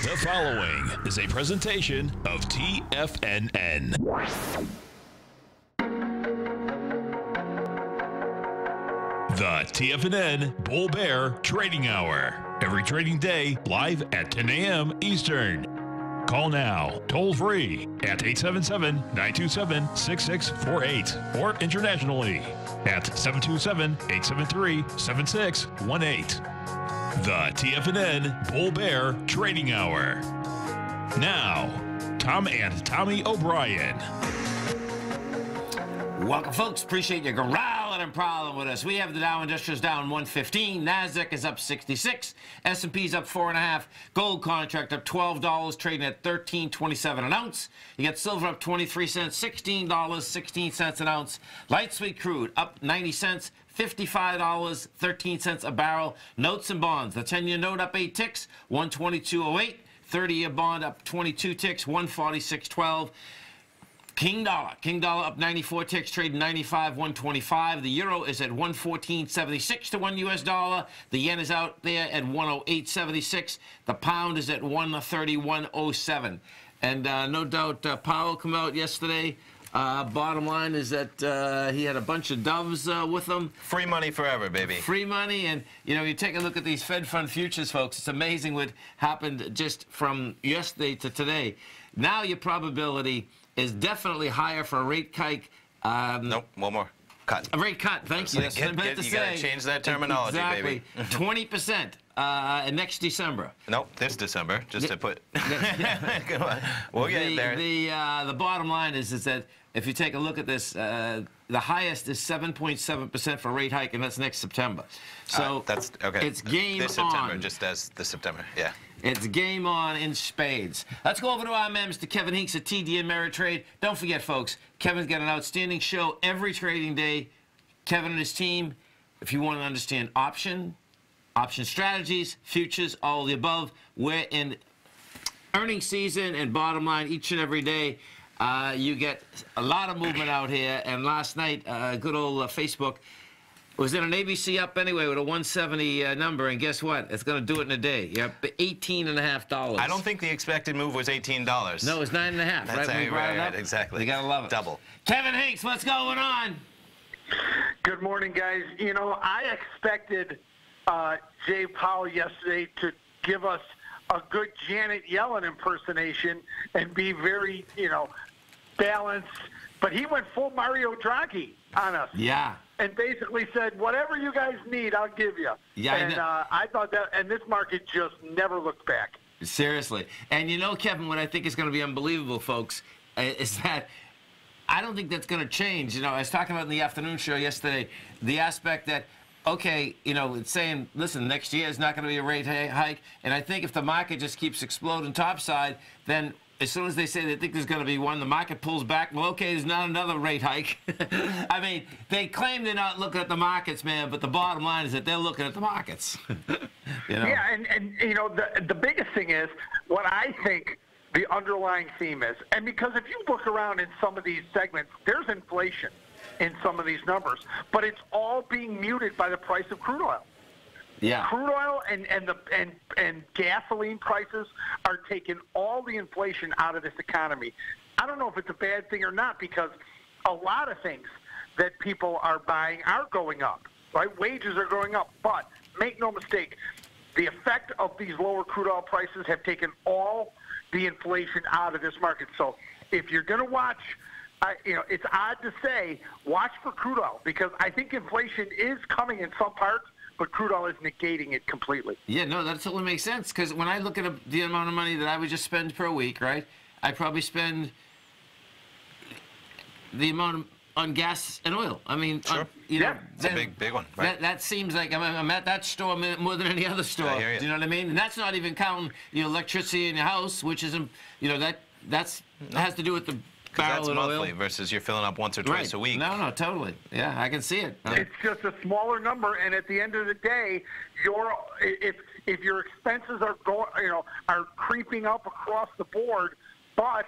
The following is a presentation of TFNN. The TFNN Bull Bear Trading Hour. Every trading day, live at 10 a.m. Eastern. Call now, toll free at 877-927-6648 or internationally at 727-873-7618. The TFNN Bull Bear Trading Hour. Now, Tom and Tommy O'Brien. Welcome, folks. Appreciate you growling and prowling with us. We have the Dow Industrials down 115. Nasdaq is up 66. S&P's up 4.5. Gold contract up $12, trading at $13.27 an ounce. You got silver up 23 cents, $16.16 an ounce. Light sweet crude up 90 cents. $55.13 a barrel. Notes and bonds. The 10-year note up 8 ticks, 122.08. 30-year bond up 22 ticks, 146.12. King dollar up 94 ticks, trading 95.125. The euro is at 114.76 to $1 US. The yen is out there at 108.76. The pound is at 131.07. And no doubt Powell came out yesterday. Bottom line is that he had a bunch of doves with him. Free money forever, baby. Free money. And, you know, you take a look at these Fed fund futures, folks. It's amazing what happened just from yesterday to today. Now your probability is definitely higher for a rate hike. Nope, one more. Cut. A rate cut, thank you. That's what I meant to say. You got to change that terminology, exactly. baby. 20% next December. Nope, this December, just to put. Come on. We'll get there. The bottom line is that if you take a look at this, the highest is 7.7% for a rate hike, and that's next September. So that's okay. It's game this September, on. just as this September, yeah. It's game on in spades. Let's go over to our members, to Kevin Hinks at TD Ameritrade. Don't forget, folks, Kevin's got an outstanding show every trading day. Kevin and his team, if you want to understand option strategies, futures, all the above, we're in earnings season, and bottom line, each and every day, you get a lot of movement out here. And last night, good old Facebook was in an ABC up anyway with a 170 number, and guess what? It's going to do it in a day. You're up $18.50. I don't think the expected move was $18. No, it was 9.5. That's right, right, exactly. You got to love it. Double. Kevin Hinks, what's going on? Good morning, guys. You know, I expected Jay Powell yesterday to give us a good Janet Yellen impersonation and be very, balanced. But he went full Mario Draghi on us. Yeah. And basically said, whatever you guys need, I'll give you. Yeah. And I thought that, and this market just never looked back. Seriously. And Kevin, what I think is going to be unbelievable, folks, is that I don't think that's going to change. I was talking about in the afternoon show yesterday, the aspect that, okay, it's saying, listen, next year is not going to be a rate hike. And I think if the market just keeps exploding topside, then as soon as they say they think there's going to be one, the market pulls back. Well, okay, there's not another rate hike. I mean, they claim they're not looking at the markets, man, but the bottom line is that they're looking at the markets. Yeah, and the biggest thing is what I think the underlying theme is. And because if you look around in some of these segments, there's inflation in some of these numbers, but it's all being muted by the price of crude oil. Yeah. Crude oil and gasoline prices are taking all the inflation out of this economy. I don't know if it's a bad thing or not, because a lot of things that people are buying are going up, right? Wages are going up, but make no mistake, the effect of these lower crude oil prices have taken all the inflation out of this market. So if you're going to watch, it's odd to say, watch for crude oil, because I think inflation is coming in some parts, but crude oil is negating it completely. Yeah, no, that totally makes sense, because when I look at the amount of money that I would just spend per week, right, I probably spend the amount on gas and oil. I mean, sure. It's a big one. Right? That seems like I'm at that store more than any other store. I hear you. Do you know what I mean? And that's not even counting electricity in your house, which is that has to do with the barrel that's of monthly oil versus you're filling up once or twice a week. No, totally. Yeah, I can see it. It's just a smaller number, and at the end of the day, if your expenses are are creeping up across the board, but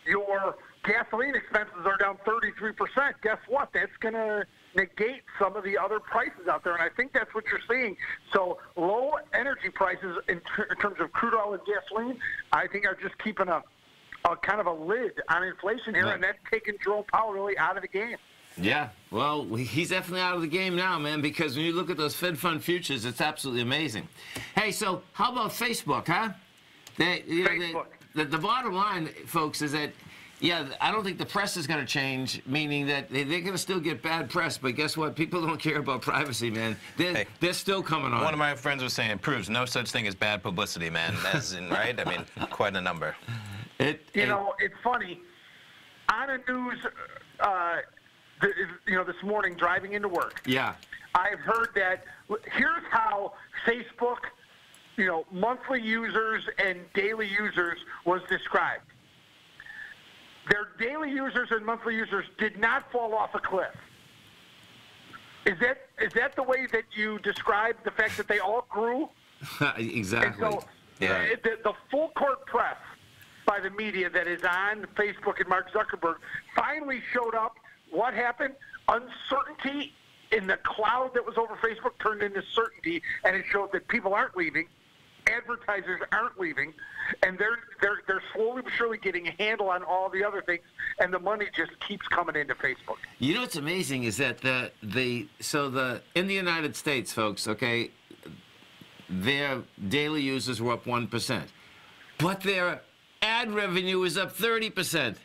your gasoline expenses are down 33%, guess what? That's going to negate some of the other prices out there, and I think that's what you're seeing. So low energy prices in terms of crude oil and gasoline, I think are just keeping a kind of a lid on inflation here, and that's taking Jerome Powell really out of the game. Yeah, well, he's definitely out of the game now, man, because when you look at those Fed fund futures, it's absolutely amazing. Hey, so how about Facebook, huh? Facebook. The bottom line, folks, is that, yeah, I don't think the press is going to change, meaning that they're going to still get bad press, but guess what? People don't care about privacy, man. They're still coming on. One of my friends was saying it proves no such thing as bad publicity, man. As in, right? I mean, quite a number. You know, it's funny. On the news, this morning driving into work, yeah, I've heard that here's how Facebook, monthly users and daily users was described. Their daily users and monthly users did not fall off a cliff. Is that the way that you describe the fact that they all grew? Exactly. And so the full court press by the media that is on Facebook and Mark Zuckerberg finally showed up. What happened? Uncertainty in the cloud that was over Facebook turned into certainty, and it showed that people aren't leaving, advertisers aren't leaving, and they're slowly but surely getting a handle on all the other things, and the money just keeps coming into Facebook. You know what's amazing is that in the United States, folks, okay, their daily users were up 1%, but their ad revenue is up 30%.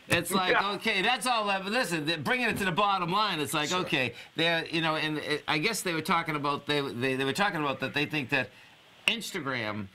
It's like, okay, that's all. Listen, bringing it to the bottom line, it's like, okay, and I guess they were talking about they were talking about that they think that Instagram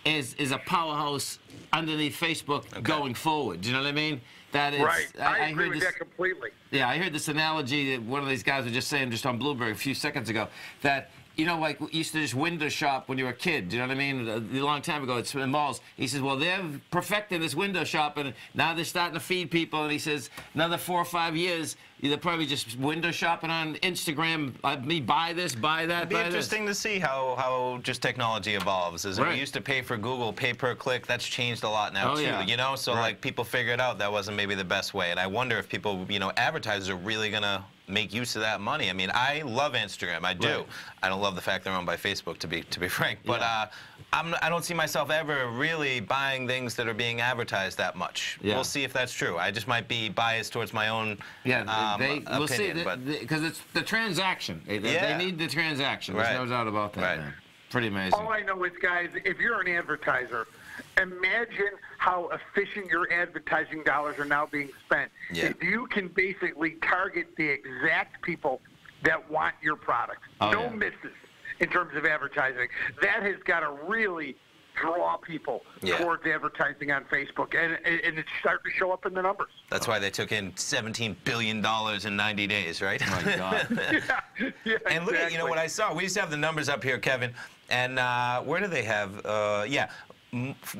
is a powerhouse underneath Facebook going forward. Do you know what I mean? That is right. I agree with that completely. Yeah, I heard this analogy that one of these guys was just saying just on Bloomberg a few seconds ago that. Like you used to just window shop when you were a kid. Do you know what I mean? A long time ago, it's in malls. He says, well, they're perfecting this window shopping, and now they're starting to feed people. And he says, another 4 or 5 years, they're probably just window shopping on Instagram. Me buy this, buy that, It'd be interesting to see how just technology evolves. As we used to pay for Google pay per click, that's changed a lot now too. Yeah. So like people figured out that wasn't maybe the best way. And I wonder if people, advertisers are really gonna make use of that money. I mean, I love Instagram. I do. Right. I don't love the fact they're owned by Facebook, to be frank. But I don't see myself ever really buying things that are being advertised that much. Yeah. We'll see if that's true. I just might be biased towards my own opinion. We'll see, because it's the transaction. They need the transaction. There's no doubt about that. Man. Pretty amazing. All I know is, guys, if you're an advertiser, imagine how efficient your advertising dollars are now being spent. Yeah. If you can basically target the exact people that want your product. No misses in terms of advertising. That has got to really draw people towards advertising on Facebook, and it's starting to show up in the numbers. That's why they took in $17 billion in 90 days, right? Oh, my God. And look at, what I saw. We used to have the numbers up here, Kevin, and where do they have,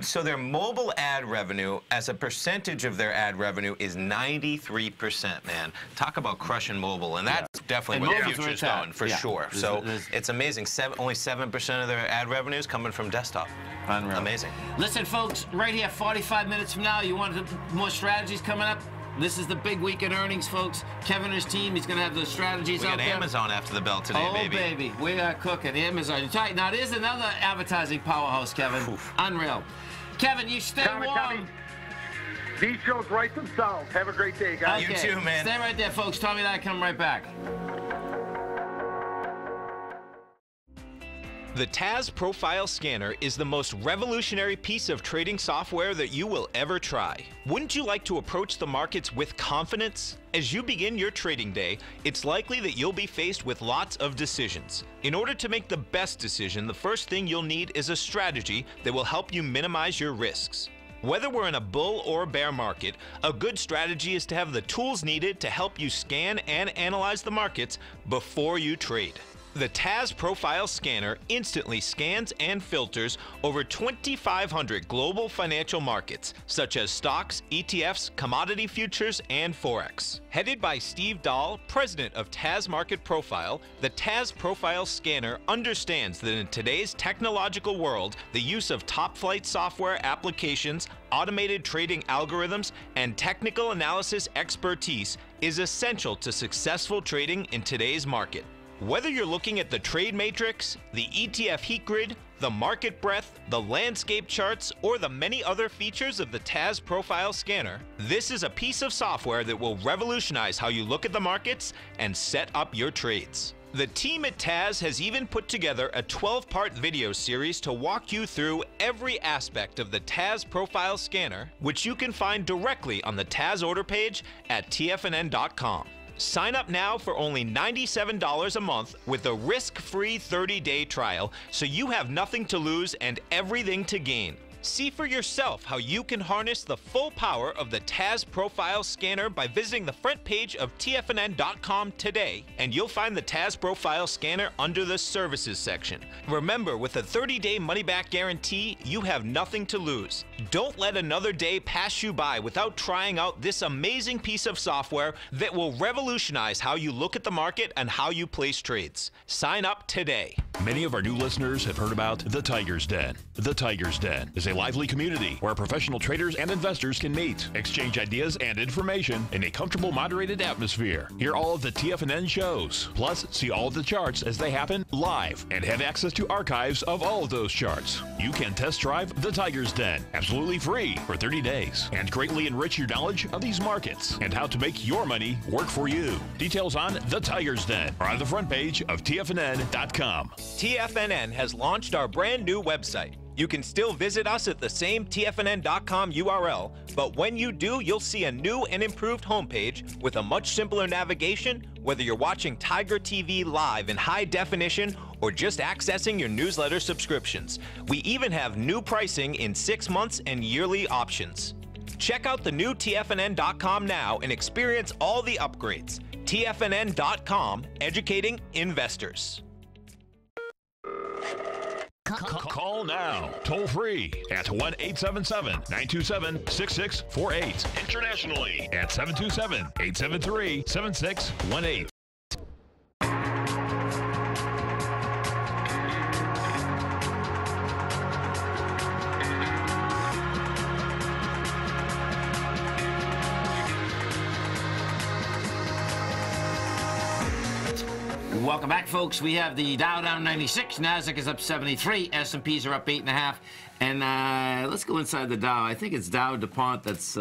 so their mobile ad revenue, as a percentage of their ad revenue, is 93%, man. Talk about crushing mobile, and that's definitely where the future's going, for sure. So it's amazing. Only 7% of their ad revenue is coming from desktop. Unreal. Amazing. Listen, folks, right here, 45 minutes from now, you want more strategies coming up? This is the big week in earnings, folks. Kevin and his team, he's going to have those strategies out there. We got Amazon after the bell today, baby. Oh, baby. We are cooking. Amazon. Now, there's another advertising powerhouse, Kevin. Oof. Unreal. Kevin, you stay warm. These shows write themselves. Have a great day, guys. Okay. You too, man. Stay right there, folks. Tommy and I come right back. The Taz Profile Scanner is the most revolutionary piece of trading software that you will ever try. Wouldn't you like to approach the markets with confidence? As you begin your trading day, it's likely that you'll be faced with lots of decisions. In order to make the best decision, the first thing you'll need is a strategy that will help you minimize your risks. Whether we're in a bull or bear market, a good strategy is to have the tools needed to help you scan and analyze the markets before you trade. The TAS Profile Scanner instantly scans and filters over 2,500 global financial markets, such as stocks, ETFs, commodity futures, and Forex. Headed by Steve Dahl, president of TAS Market Profile, the TAS Profile Scanner understands that in today's technological world, the use of top-flight software applications, automated trading algorithms, and technical analysis expertise is essential to successful trading in today's market. Whether you're looking at the trade matrix, the ETF heat grid, the market breadth, the landscape charts, or the many other features of the TAS Profile Scanner, this is a piece of software that will revolutionize how you look at the markets and set up your trades. The team at TAS has even put together a 12-part video series to walk you through every aspect of the TAS Profile Scanner, which you can find directly on the TAS order page at TFNN.com. Sign up now for only $97 a month with a risk-free 30-day trial, so you have nothing to lose and everything to gain. See for yourself how you can harness the full power of the TAS Profile Scanner by visiting the front page of TFNN.com today, and you'll find the TAS Profile Scanner under the Services section. Remember, with a 30-day money-back guarantee, you have nothing to lose. Don't let another day pass you by without trying out this amazing piece of software that will revolutionize how you look at the market and how you place trades. Sign up today. Many of our new listeners have heard about the Tiger's Den. The Tiger's Den is a lively community where professional traders and investors can meet, exchange ideas and information in a comfortable, moderated atmosphere. Hear all of the TFNN shows, plus see all of the charts as they happen live and have access to archives of all of those charts. You can test drive the Tiger's Den absolutely free for 30 days and greatly enrich your knowledge of these markets and how to make your money work for you. Details on the Tiger's Den are on the front page of TFNN.com. TFNN has launched our brand new website. You can still visit us at the same TFNN.com URL, but when you do, you'll see a new and improved homepage with a much simpler navigation, whether you're watching Tiger TV live in high definition or just accessing your newsletter subscriptions. We even have new pricing in 6 months and yearly options. Check out the new TFNN.com now and experience all the upgrades. TFNN.com, educating investors. Call now, toll free at 1-877-927-6648. Internationally at 727-873-7618. Welcome back, folks. We have the Dow down 96, Nasdaq is up 73, S&Ps are up 8.5, and let's go inside the Dow. I think it's Dow DuPont that's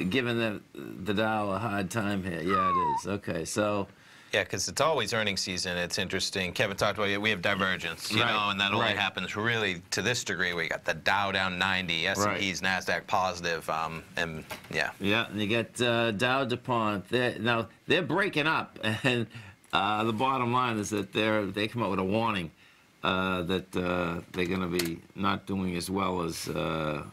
giving the Dow a hard time here. Yeah, it is. Okay, so. Yeah, because it's always earnings season. It's interesting. Kevin talked about it. We have divergence, you know, and that only happens really to this degree. We got the Dow down 90, S&Ps, Nasdaq positive, and yeah. Yeah, and you get Dow DuPont. Now they're breaking up, and the bottom line is that they come up with a warning that they're going to be not doing as well as the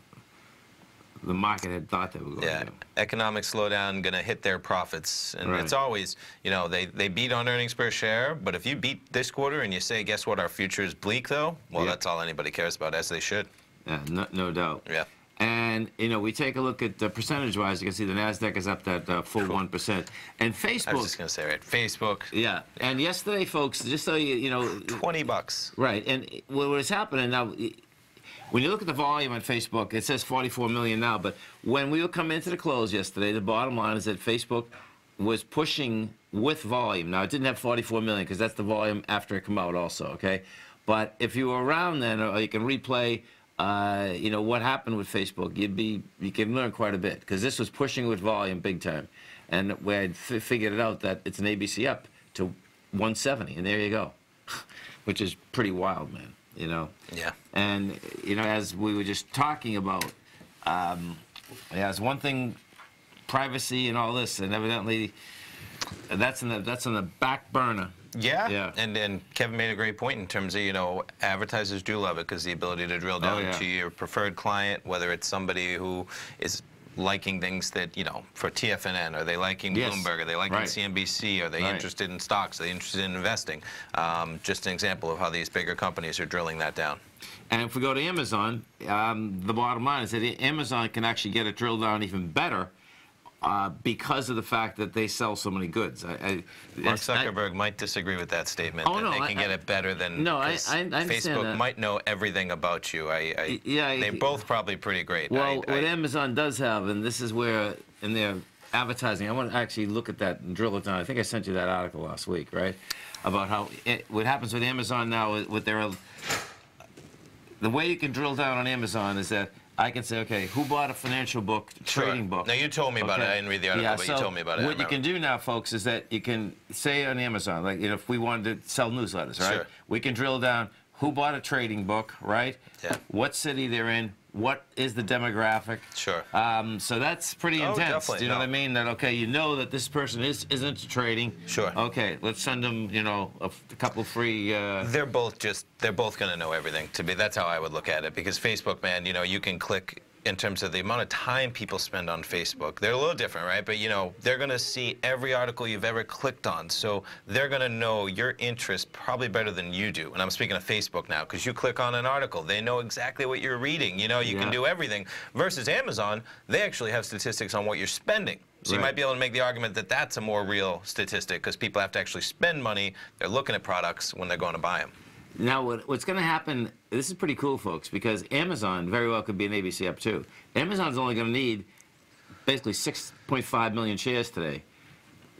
market had thought they were going to do. Economic slowdown going to hit their profits. And it's always, you know, they beat on earnings per share, but if you beat this quarter and you say, guess what, our future is bleak, though, well, that's all anybody cares about, as they should. Yeah, no doubt. Yeah. And, you know, we take a look at percentage-wise, you can see the Nasdaq is up that full 1%. And Facebook... I was just going to say, right, Facebook. Yeah. And yesterday, folks, just so you know... $20. Right. And what is happening now... When you look at the volume on Facebook, it says 44 million now, but when we were coming into the close yesterday, the bottom line is that Facebook was pushing with volume. Now, it didn't have 44 million because that's the volume after it came out also, okay? But if you were around then, or you can replay, you know, what happened with Facebook, you can learn quite a bit because this was pushing with volume big time. And we had figured it out that it's an ABC up to 170, and there you go, which is pretty wild, man. You know? Yeah. And, you know, as we were just talking about, it's one thing, privacy and all this, and evidently that's on the back burner. Yeah. And Kevin made a great point in terms of, you know, advertisers do love it because the ability to drill down to your preferred client, whether it's somebody who is liking things that, you know, for TFNN? Are they liking Yes. Bloomberg? Are they liking Right. CNBC? Are they Right. interested in stocks? Are they interested in investing? Just an example of how these bigger companies are drilling that down. And if we go to Amazon, the bottom line is that Amazon can actually get it drilled down even better because of the fact that they sell so many goods. Mark Zuckerberg might disagree with that statement. Oh, that no, they can get it better than. No, I understand Facebook that. might know everything about you. They're both probably pretty great. Well, what Amazon does have, and this is where in their advertising, I want to actually look at that and drill it down. I think I sent you that article last week, right? About how what happens with Amazon now with their the way you can drill down on Amazon is that I can say, okay, who bought a financial book, trading book? Now, you told me about it. I didn't read the article, but so you told me about it. What you can do now, folks, is that you can say on Amazon, like, you know, if we wanted to sell newsletters, right? Sure. We can drill down who bought a trading book, right? Yeah. What city they're in, what is the demographic. Sure. So that's pretty Oh, intense. definitely. Do you know No. what I mean? That, okay, you know that this person is into trading. Sure. Okay, let's send them, you know, a couple free... They're both going to know everything. That's how I would look at it. Because Facebook, man, you know, you can click in terms of the amount of time people spend on Facebook. They're a little different, right? But, you know, they're going to see every article you've ever clicked on. So they're going to know your interest probably better than you do. And I'm speaking of Facebook now, because you click on an article. They know exactly what you're reading. You know, you can do everything. Versus Amazon, they actually have statistics on what you're spending. So you might be able to make the argument that that's a more real statistic, because people have to actually spend money. They're looking at products when they're going to buy them. Now, what's going to happen, this is pretty cool, folks, because Amazon very well could be an ABC up too. Amazon's only going to need basically 6.5 million shares today,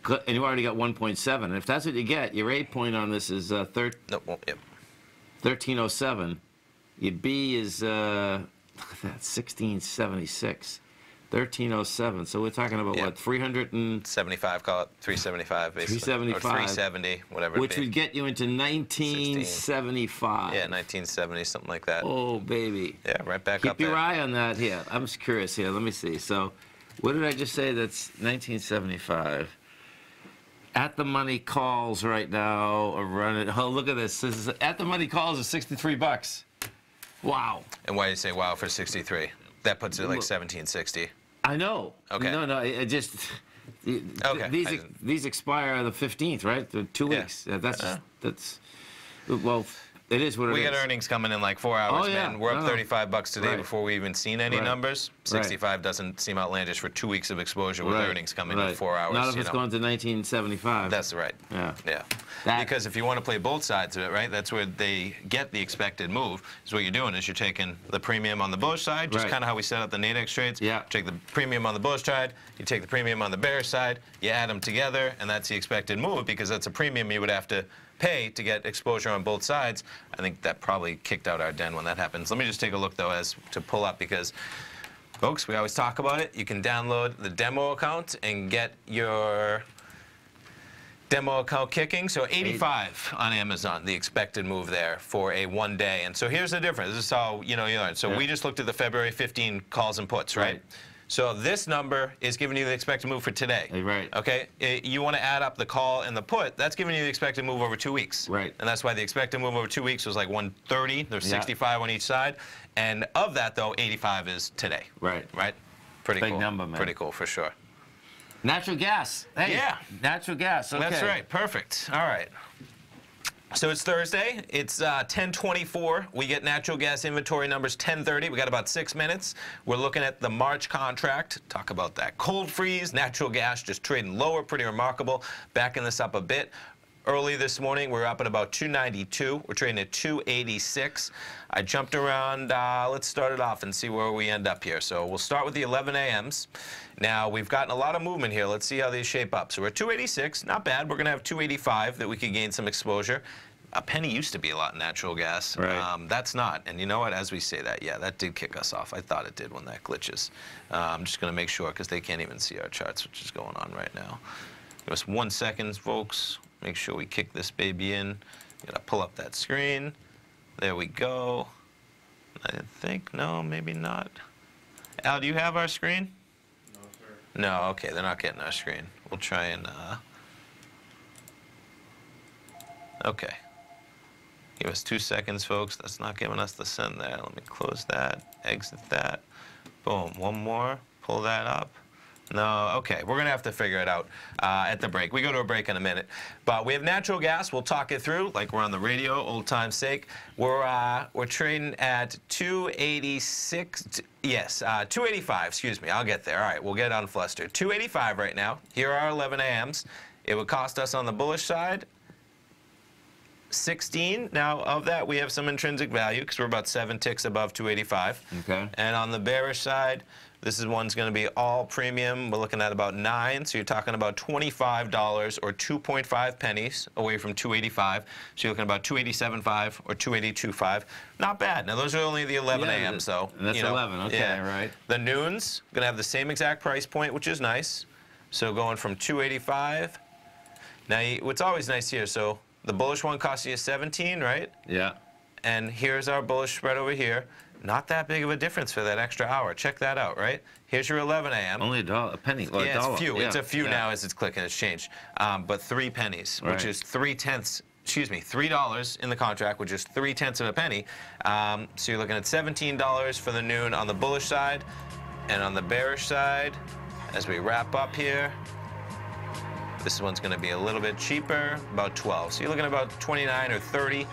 and you already got 1.7. And if that's what you get, your A point on this is 1307. Your B is, look at that, 1676. 1307. So we're talking about what, 75, call it 375, basically. 375. Or 370, whatever. Which would get you into 1975. Yeah, 1970, something like that. Oh, baby. Yeah, right back up Keep there. your eye on that here. I'm just curious here. Let me see. So, what did I just say? That's 1975. At the money calls right now are running. Oh, look at this. This is, at the money calls is $63. Wow. And why do you say wow for 63? That puts it like 1760. I know. Okay. No, it just. Okay. These expire on the 15th, right? The 2 weeks. Yeah, that's. Well, it is what it is. We got earnings coming in like 4 hours, man. We're up $35 today before we even seen any numbers. 65 doesn't seem outlandish for 2 weeks of exposure with earnings coming in 4 hours. Not if it's going to 1975. That's right. Yeah. Because if you want to play both sides of it, right, that's where they get the expected move. Is what you're doing is you're taking the premium on the bullish side, just kind of how we set up the Nadex trades. Yeah. Take the premium on the bullish side, you take the premium on the bearish side, you add them together, and that's the expected move, because that's a premium you would have to pay to get exposure on both sides. I think that probably kicked out our den when that happens. Let me just take a look, though, as to pull up, because, folks, we always talk about it. You can download the demo account and get your demo account kicking. So 85 on Amazon, the expected move there for a 1 day. And so here's the difference. This is how, you know, you learn. So we just looked at the February 15 calls and puts, right? So this number is giving you the expected move for today. Right. Okay? You want to add up the call and the put. That's giving you the expected move over 2 weeks. Right. And that's why the expected move over 2 weeks was like 130. There's 65 on each side. And of that, though, 85 is today. Right. Right? Pretty cool. Big number, man. Pretty cool, for sure. Natural gas. Hey, yeah. Natural gas. Okay. That's right. Perfect. All right. So it's Thursday. It's 10:24. We get natural gas inventory numbers 10:30. We got about 6 minutes. We're looking at the March contract. Talk about that cold freeze. Natural gas just trading lower. Pretty remarkable. Backing this up a bit. Early this morning, we're up at about 292. We're trading at 286. I jumped around. Let's start it off and see where we end up here. So we'll start with the 11 a.m.s. Now, we've gotten a lot of movement here. Let's see how these shape up. So we're at 286. Not bad. We're going to have 285 that we could gain some exposure. A penny used to be a lot in natural gas. Right. That's not. And you know what? As we say that, yeah, that did kick us off. I thought it did when that glitches. I'm just going to make sure, because they can't even see our charts, which is going on right now. Give us 1 second, folks. Make sure we kick this baby in. Gotta pull up that screen. There we go. I think, no, maybe not. Al, do you have our screen? No, sir. No, okay, they're not getting our screen. We'll try and, okay. Give us 2 seconds, folks. That's not giving us the send there. Let me close that, exit that. Boom, one more. pull that up? No, okay. We're going to have to figure it out at the break. We go to a break in a minute. But we have natural gas. We'll talk it through like we're on the radio, old time's sake. We're trading at 286. Yes, 285. Excuse me. I'll get there. All right, we'll get unflustered. 285 right now. Here are our 11 AMs. It would cost us on the bullish side 16. Now, of that, we have some intrinsic value because we're about 7 ticks above 285. Okay. And on the bearish side, this is one's going to be all premium. We're looking at about 9, so you're talking about $25 or 2.5 pennies away from 285. So you're looking about 287.5 or 282.5. Not bad. Now those are only the 11 AMs, though. That's 11. Okay, right. The noons going to have the same exact price point, which is nice. So going from 285. Now what's always nice here. So the bullish one costs you 17, right? Yeah. And here's our bullish spread over here. Not that big of a difference for that extra hour. Check that out, right? Here's your 11 AM. Only a penny. Well, yeah, $1. it's few. Yeah. It's a few now as it's clicking. It's changed. But 3 pennies, which is $3 in the contract, which is 3/10 of a penny. So you're looking at $17 for the noon on the bullish side, and on the bearish side, as we wrap up here, this one's going to be a little bit cheaper, about 12. So you're looking at about 29 or 30.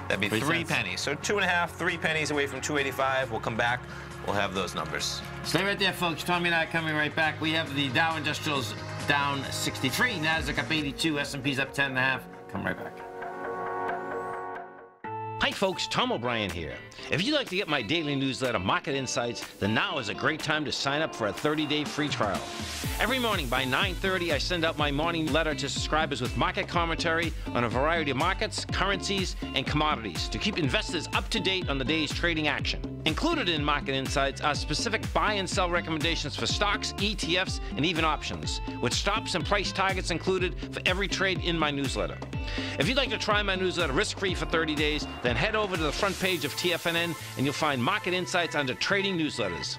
That'd be 3 pennies. So 2.5, 3 pennies away from 285. We'll come back. We'll have those numbers. Stay right there, folks. Tommy and I coming right back. We have the Dow Industrials down 63, Nasdaq up 82, S&P's up 10.5. Come right back. Hi folks, Tom O'Brien here. If you'd like to get my daily newsletter, Market Insights, then now is a great time to sign up for a 30-day free trial. Every morning by 9:30, I send out my morning letter to subscribers with market commentary on a variety of markets, currencies, and commodities to keep investors up to date on the day's trading action. Included in Market Insights are specific buy and sell recommendations for stocks, ETFs, and even options, with stops and price targets included for every trade in my newsletter. If you'd like to try my newsletter risk-free for 30 days, then head over to the front page of TFNN and you'll find Market Insights under Trading Newsletters.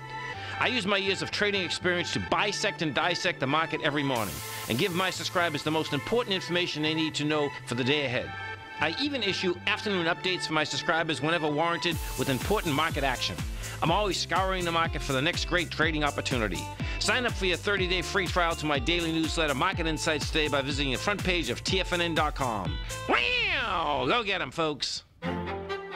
I use my years of trading experience to bisect and dissect the market every morning and give my subscribers the most important information they need to know for the day ahead. I even issue afternoon updates for my subscribers whenever warranted with important market action. I'm always scouring the market for the next great trading opportunity. Sign up for your 30-day free trial to my daily newsletter, Market Insights, today by visiting the front page of TFNN.com. Wow! Go get 'em, folks.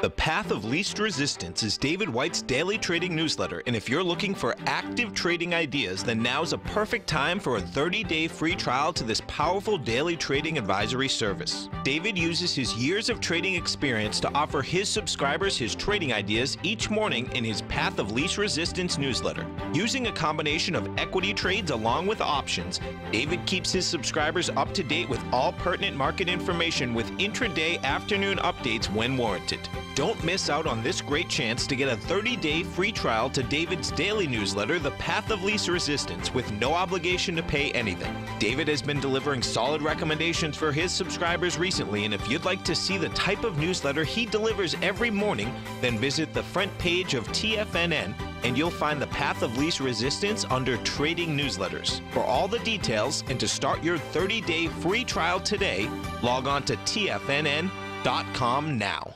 The Path of Least Resistance is David White's daily trading newsletter, and if you're looking for active trading ideas, then now's a perfect time for a 30-day free trial to this powerful daily trading advisory service. David uses his years of trading experience to offer his subscribers his trading ideas each morning in his Path of Least Resistance newsletter. Using a combination of equity trades along with options, David keeps his subscribers up to date with all pertinent market information with intraday afternoon updates when warranted. Don't miss out on this great chance to get a 30-day free trial to David's daily newsletter, The Path of Least Resistance, with no obligation to pay anything. David has been delivering solid recommendations for his subscribers recently, and if you'd like to see the type of newsletter he delivers every morning, then visit the front page of TFNN and you'll find The Path of Least Resistance under Trading Newsletters. For all the details and to start your 30-day free trial today, log on to TFNN.com now.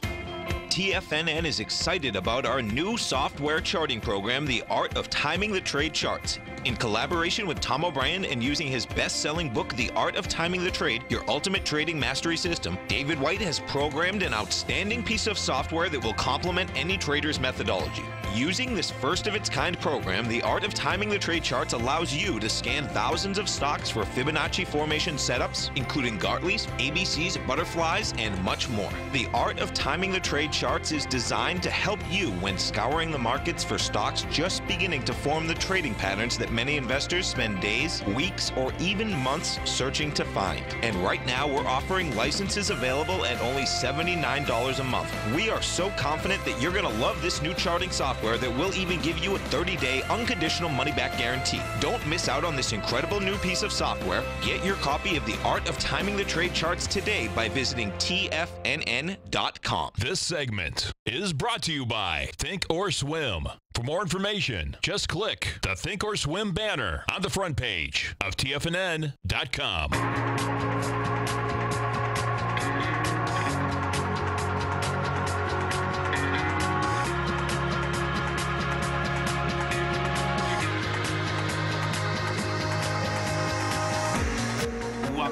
TFNN is excited about our new software charting program, The Art of Timing the Trade Charts. In collaboration with Tom O'Brien and using his best-selling book, The Art of Timing the Trade, Your Ultimate Trading Mastery System, David White has programmed an outstanding piece of software that will complement any trader's methodology. Using this first-of-its-kind program, The Art of Timing the Trade Charts allows you to scan thousands of stocks for Fibonacci formation setups, including Gartley's, ABC's, butterflies, and much more. The Art of Timing the Trade Charts is designed to help you when scouring the markets for stocks just beginning to form the trading patterns that many investors spend days, weeks, or even months searching to find. And right now, we're offering licenses available at only $79 a month. We are so confident that you're going to love this new charting software that will even give you a 30-day unconditional money-back guarantee. Don't miss out on this incredible new piece of software. Get your copy of The Art of Timing the Trade Charts today by visiting TFNN.com. This segment is brought to you by Think or Swim. For more information, just click the Think or Swim banner on the front page of TFNN.com.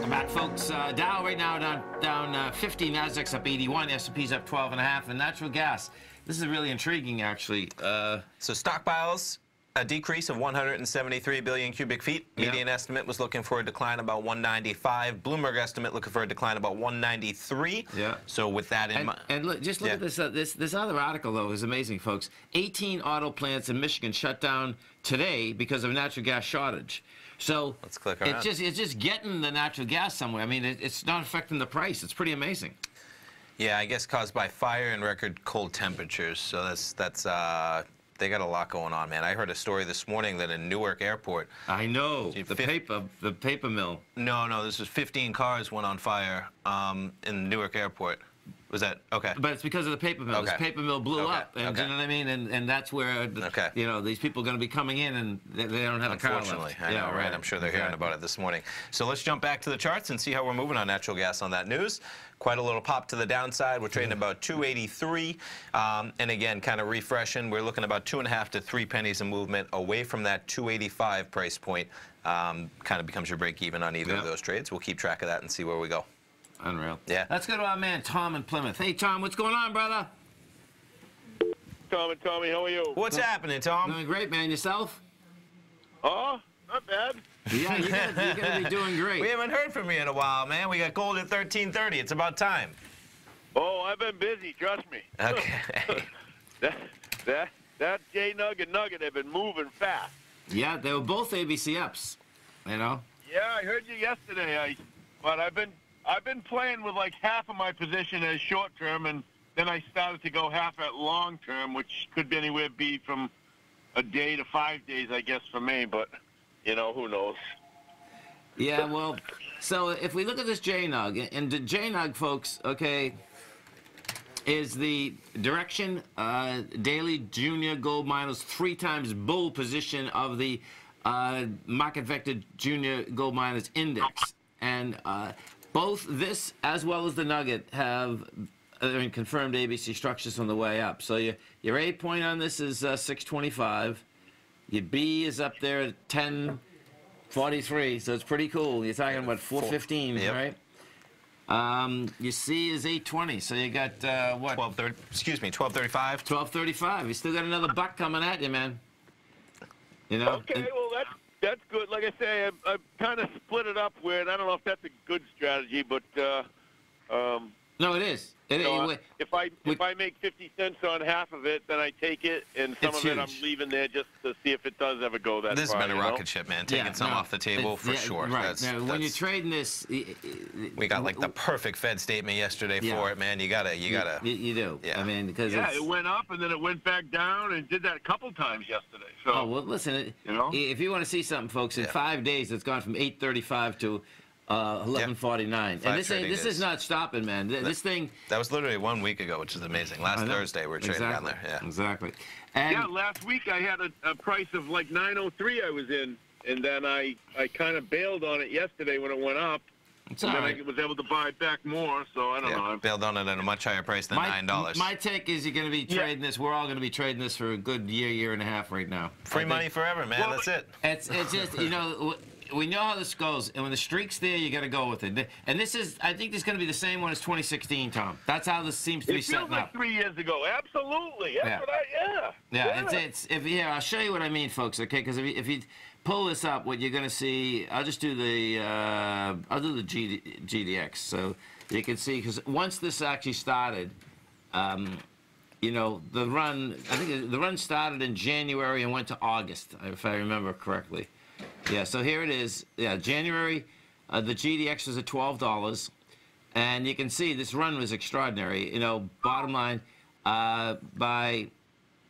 Welcome back, folks. Dow right now down 50, Nasdaq's up 81, S&P's up 12.5, and natural gas. This is really intriguing, actually. So stockpiles, a decrease of 173 billion cubic feet. Median estimate was looking for a decline about 195. Bloomberg estimate looking for a decline about 193. Yeah. So with that in mind, and look, just look at this. This other article though is amazing, folks. 18 auto plants in Michigan shut down today because of a natural gas shortage. So let's click around. It's just getting the natural gas somewhere. I mean, it's not affecting the price. It's pretty amazing. Yeah, I guess caused by fire and record cold temperatures. So that's they got a lot going on, man. I heard a story this morning that in Newark Airport. I know the paper mill. No, this was 15 cars went on fire in Newark Airport. Was that okay? But it's because of the paper mill. Okay. This paper mill blew up, and you know what I mean. And that's where you know these people are going to be coming in, and they don't have a car left. Unfortunately, I know, right? I'm sure they're hearing about it this morning. So let's jump back to the charts and see how we're moving on natural gas on that news. Quite a little pop to the downside. We're trading about 283, and again, kind of refreshing. We're looking about 2.5 to 3 pennies of movement away from that 285 price point. Kind of becomes your break even on either of those trades. We'll keep track of that and see where we go. Unreal. Yeah. Let's go to our man Tom in Plymouth. Hey Tom, what's going on, brother? Tom and Tommy, how are you? What's happening, Tom? Doing great, man. Yourself? Oh, not bad. Yeah, you're gonna be doing great. We haven't heard from you in a while, man. We got gold at 1330. It's about time. Oh, I've been busy. Trust me. Okay. that J Nugget have been moving fast. Yeah, they were both ABC ups. You know. Yeah, I heard you yesterday. But I've been playing with like half of my position as short term, and then I started to go half at long term, which could be anywhere from a day to 5 days, I guess, for me. But you know, who knows? Yeah, well, so if we look at this JNUG, and the JNUG, folks, okay, is the direction daily junior gold miners 3 times bull position of the market vector junior gold miners index, and both this as well as the Nugget have confirmed ABC structures on the way up. So your A point on this is 625. Your B is up there at 1043, so it's pretty cool. You're talking about 415, right? Your C is 820, so you got what? 1235. 1235. You still got another buck coming at you, man. You know. Okay, well that's good. Like I say, I kind of split it up with. I don't know if that's a good strategy, but no, it is. If I make 50 cents on half of it, then I take it, and some of it I'm leaving there just to see if it does ever go that far. This has been a rocket ship, man. Taking some off the table for sure. Right. Now, when you're trading this, we got like the perfect Fed statement yesterday for it, man. You gotta. You do. Yeah. I mean, because it went up and then it went back down, and did that a couple times yesterday. So. Oh well, listen. You know, if you want to see something, folks, in 5 days, it's gone from 835 to 1149, and this is not stopping, man. This thing. That was literally 1 week ago, which is amazing. Last Thursday we were trading down there. Yeah. Exactly. And last week I had a price of like 903 I was in, and then I kind of bailed on it yesterday when it went up. And then I was able to buy back more, so I don't know. I bailed on it at a much higher price than $9. My take is you're going to be trading this. We're all going to be trading this for a good year and a half right now. Free money forever, man. That's it. It's just, you know, we know how this goes, and when the streak's there, you got to go with it. And this is, I think, this is going to be the same one as 2016, Tom. That's how this seems to be setting up. It feels like 3 years ago. Absolutely. That's what I'll show you what I mean, folks. Okay, because if you pull this up, what you're going to see, I'll do the GDX, so you can see, because once this actually started, you know, the run. I think the run started in January and went to August, if I remember correctly. Yeah, so here it is. Yeah, January, the GDX was at $12, and you can see this run was extraordinary. You know, bottom line, by,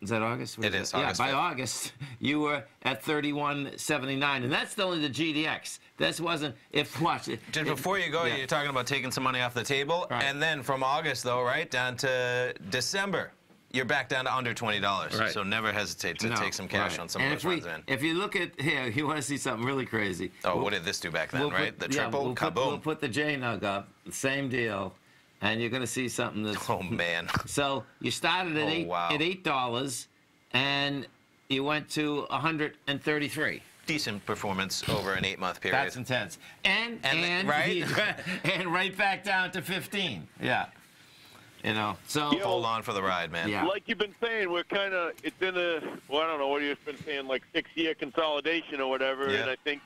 is that August? It is August. Yeah, by August, you were at 31.79, and that's only the GDX. This wasn't, Just before you go, you're talking about taking some money off the table, and then from August, though, right, down to December, you're back down to under $20. Right. So never hesitate to take some cash on some of those runs in. If you look at here, you want to see something really crazy. Oh, what did this do back then, right? The triple, kaboom. We'll put the JNUG up, same deal, and you're going to see something that's... Oh, man. So you started at $8, and you went to 133. decent performance over an 8-month period. That's intense. And right? and right back down to 15. Yeah. You know, so hold on for the ride, man. Yeah. Like you've been saying, we're kind of, it's in a, well, I don't know what you've been saying, like 6-year consolidation or whatever, Yeah. and I think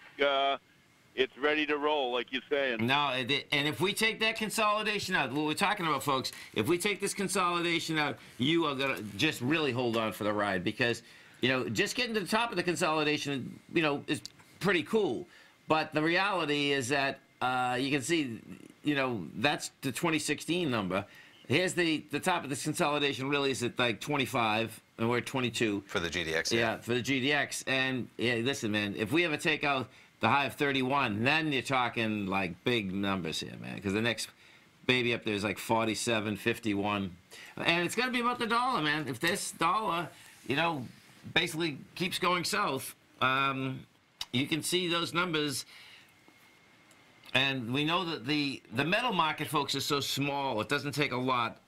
it's ready to roll, like you're saying. No, and if we take that consolidation out, what we're talking about, folks, if we take this consolidation out, you are going to just really hold on for the ride because, you know, just getting to the top of the consolidation, you know, is pretty cool. But the reality is that you can see, you know, that's the 2016 number. Here's the top of this consolidation really is at like 25, and we're at 22. For the GDX. Yeah, for the GDX. And, yeah, listen, man, if we ever take out the high of 31, then you're talking like big numbers here, man, because the next baby up there is like 47, 51. And it's going to be about the dollar, man. If this dollar, you know, basically keeps going south, you can see those numbers. And we know that the metal market, folks, is so small, it doesn't take a lot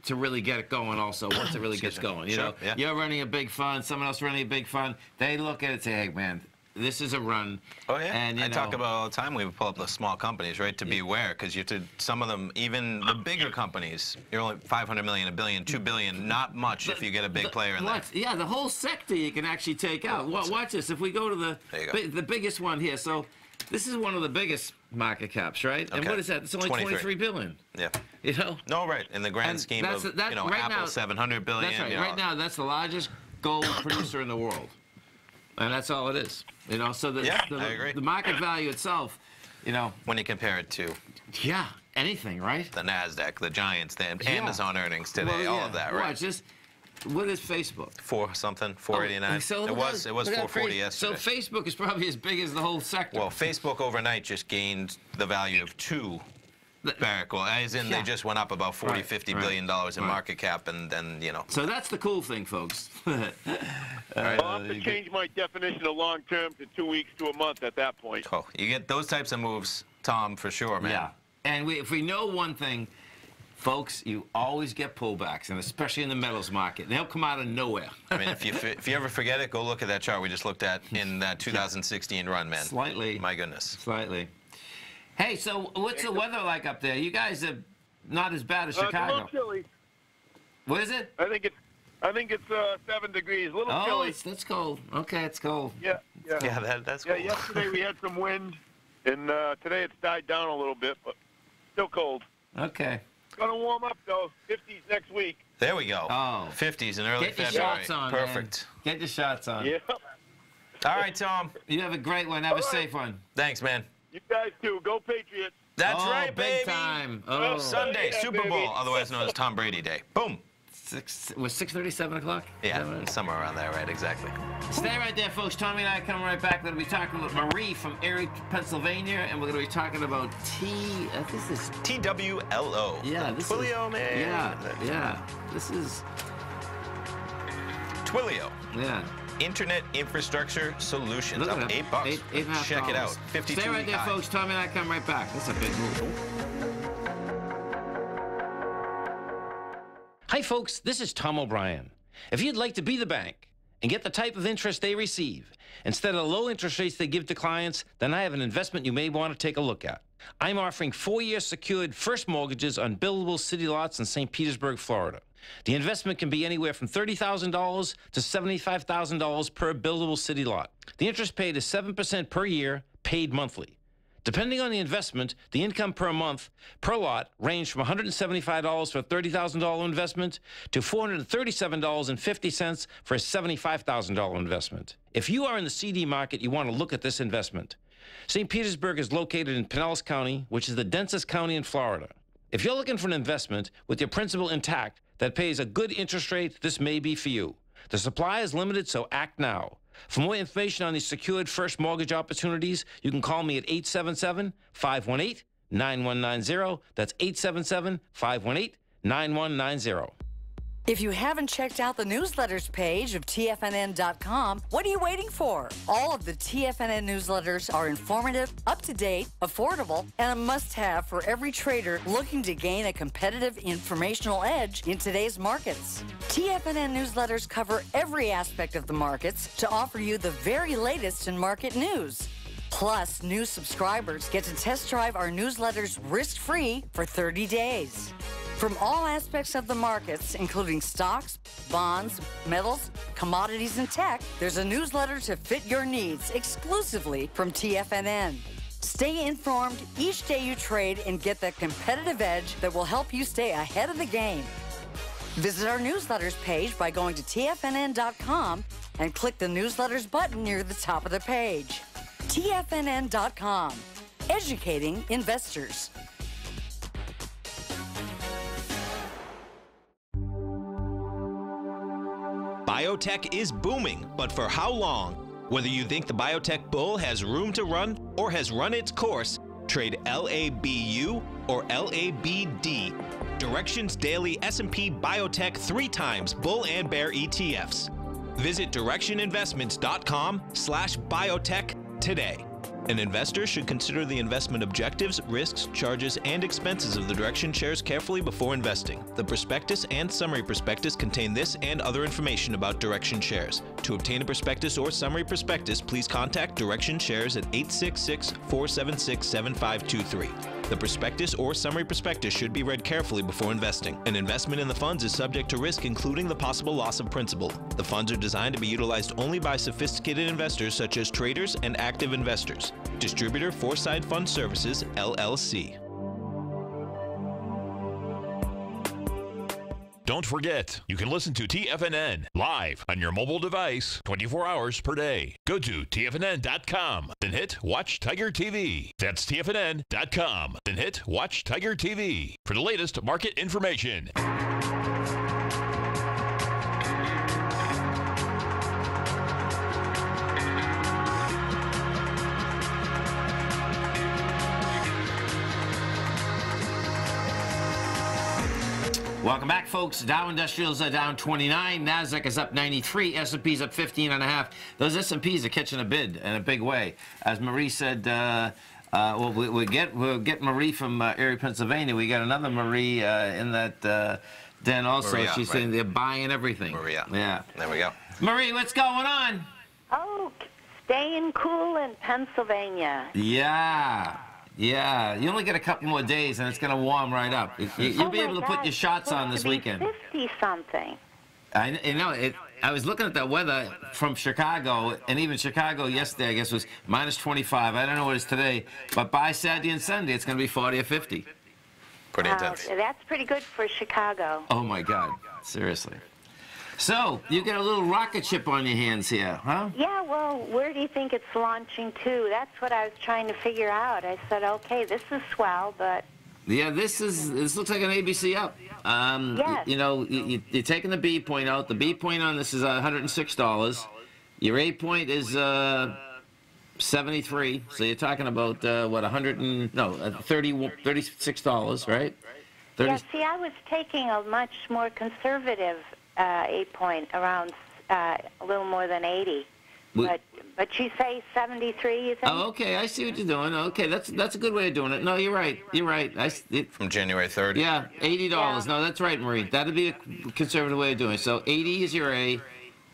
to really get it going also, once it really gets going. You know, yeah. You're running a big fund, someone else running a big fund, they look at it and say, hey, man, this is a run. Oh, yeah. And, I talk about all the time, we pull up the small companies, right, to be aware, because you have to, some of them, even the bigger companies, you're only 500 million, $1 billion, $2 billion, not much if you get a big player in there. Yeah, the whole sector you can actually take out. Watch this. If we go to the biggest one here, so this is one of the biggest market caps, right? Okay. And what is that? It's only 23 billion. Yeah. You know? No, right. In the grand scheme of, you know, right Apple, now, 700 billion. That's right. You know. Right now, that's the largest gold producer in the world. And that's all it is. You know, so I agree. The market value itself, you know. When you compare it to anything, right? the NASDAQ, the giants, the Amazon earnings today, Well, all of that, right? Watch this. What is Facebook? 489. So it was look how 440 crazy. yesterday. So Facebook is probably as big as the whole sector. Well, Facebook overnight just gained the value of 2 Barrick. As in, they just went up about 40, $50 billion in market cap, and then, you know. So that's the cool thing, folks. I'll have to change my definition of long term to 2 weeks to a month at that point. Oh, you get those types of moves, Tom, for sure, man. Yeah. And if we know one thing, folks, you always get pullbacks, and especially in the metals market. They'll come out of nowhere. I mean, if you ever forget it, go look at that chart we just looked at in that 2016 run, man. Slightly. My goodness. Slightly. Hey, so what's the weather like up there? You guys are not as bad as Chicago. It's a little chilly. What is it? I think it's 7 degrees. A little chilly. That's cold. Okay, it's cold. Yeah. That's cool. Yeah, yesterday we had some wind, and today it's died down a little bit, but still cold. Okay. It's going to warm up, though. 50s next week. There we go. Oh. 50s in early Get your February. shots on, Perfect. man. Get your shots on. Yeah. All right, Tom. You have a great one. Have a safe one. Thanks, man. You guys too. Go Patriots. That's right, big baby. time. Oh. Sunday, Yeah, Super baby. Bowl, otherwise known as Tom Brady Day. Boom. Was 6:30, 7 o'clock? Yeah, somewhere around there, right? Exactly. Stay right there, folks. Tommy and I coming right back. We're going to be talking with Marie from Erie, Pennsylvania, and we're going to be talking about this is TWLO. Yeah, this Twilio, is, man. Yeah. This is Twilio. Yeah. Internet Infrastructure Solutions. Look Up at that. $8. $8.50. Check it out. 52 Stay right there, high. folks. Tommy and I come right back. That's a big move. Hi, folks. This is Tom O'Brien. If you'd like to be the bank and get the type of interest they receive instead of the low interest rates they give to clients, then I have an investment you may want to take a look at. I'm offering 4-year secured first mortgages on buildable city lots in St. Petersburg, Florida. The investment can be anywhere from $30,000 to $75,000 per buildable city lot. The interest paid is 7% per year, paid monthly. Depending on the investment, the income per month per lot ranged from $175 for a $30,000 investment to $437.50 for a $75,000 investment. If you are in the CD market, you want to look at this investment. St. Petersburg is located in Pinellas County, which is the densest county in Florida. If you're looking for an investment with your principal intact that pays a good interest rate, this may be for you. The supply is limited, so act now. For more information on these secured first mortgage opportunities, you can call me at 877-518-9190. That's 877-518-9190. If you haven't checked out the newsletters page of TFNN.com, what are you waiting for? All of the TFNN newsletters are informative, up-to-date, affordable, and a must-have for every trader looking to gain a competitive informational edge in today's markets. TFNN newsletters cover every aspect of the markets to offer you the very latest in market news. Plus, new subscribers get to test drive our newsletters risk-free for 30 days. From all aspects of the markets, including stocks, bonds, metals, commodities, and tech, there's a newsletter to fit your needs exclusively from TFNN. Stay informed each day you trade and get that competitive edge that will help you stay ahead of the game. Visit our newsletters page by going to TFNN.com and click the newsletters button near the top of the page. TFNN.com, educating investors. Biotech is booming, but for how long? Whether you think the biotech bull has room to run or has run its course, trade LABU or LABD. Direction's daily S&P Biotech 3 times bull and bear ETFs. Visit directioninvestments.com/biotech today. An investor should consider the investment objectives, risks, charges, and expenses of the Direction shares carefully before investing. The prospectus and summary prospectus contain this and other information about Direction shares. To obtain a prospectus or summary prospectus, please contact Direction shares at 866-476-7523. The prospectus or summary prospectus should be read carefully before investing. An investment in the funds is subject to risk, including the possible loss of principal. The funds are designed to be utilized only by sophisticated investors such as traders and active investors. Distributor Foreside Fund Services, LLC. Don't forget, you can listen to TFNN live on your mobile device 24 hours per day. Go to TFNN.com, then hit Watch Tiger TV. That's TFNN.com, then hit Watch Tiger TV for the latest market information. Welcome back, folks. Dow Industrials are down 29. Nasdaq is up 93. S&P's up 15.5. Those S&Ps are catching a bid in a big way. As Marie said, well, we'll get Marie from Erie, Pennsylvania. We got another Marie in that den also. Maria, she's saying they're buying everything. Maria. Yeah. There we go. Marie, what's going on? Oh, staying cool in Pennsylvania. Yeah. Yeah, you only get a couple more days, and it's going to warm right up. You'll be able to put your shots on this weekend. 50-something. I know. I was looking at the weather from Chicago, and even Chicago yesterday, I guess, was minus 25. I don't know what it is today, but by Saturday and Sunday, it's going to be 40 or 50. Pretty intense. That's pretty good for Chicago. Oh, my God. Seriously. So, you got a little rocket ship on your hands here, huh? Yeah, well, where do you think it's launching to? That's what I was trying to figure out. I said, okay, this is swell, but... Yeah, this looks like an ABC up. Yes. You know, you're taking the B point out. The B point on this is $106. Your A point is 73. So you're talking about what, $36, right? 30. Yeah, see, I was taking a much more conservative 8 point, around a little more than 80. But you say 73, you think? Oh, okay, I see what you're doing. Okay, that's a good way of doing it. No, you're right. You're right. From January 3rd. Yeah, $80. Yeah. No, that's right, Marie. That'd be a conservative way of doing it. So 80 is your A.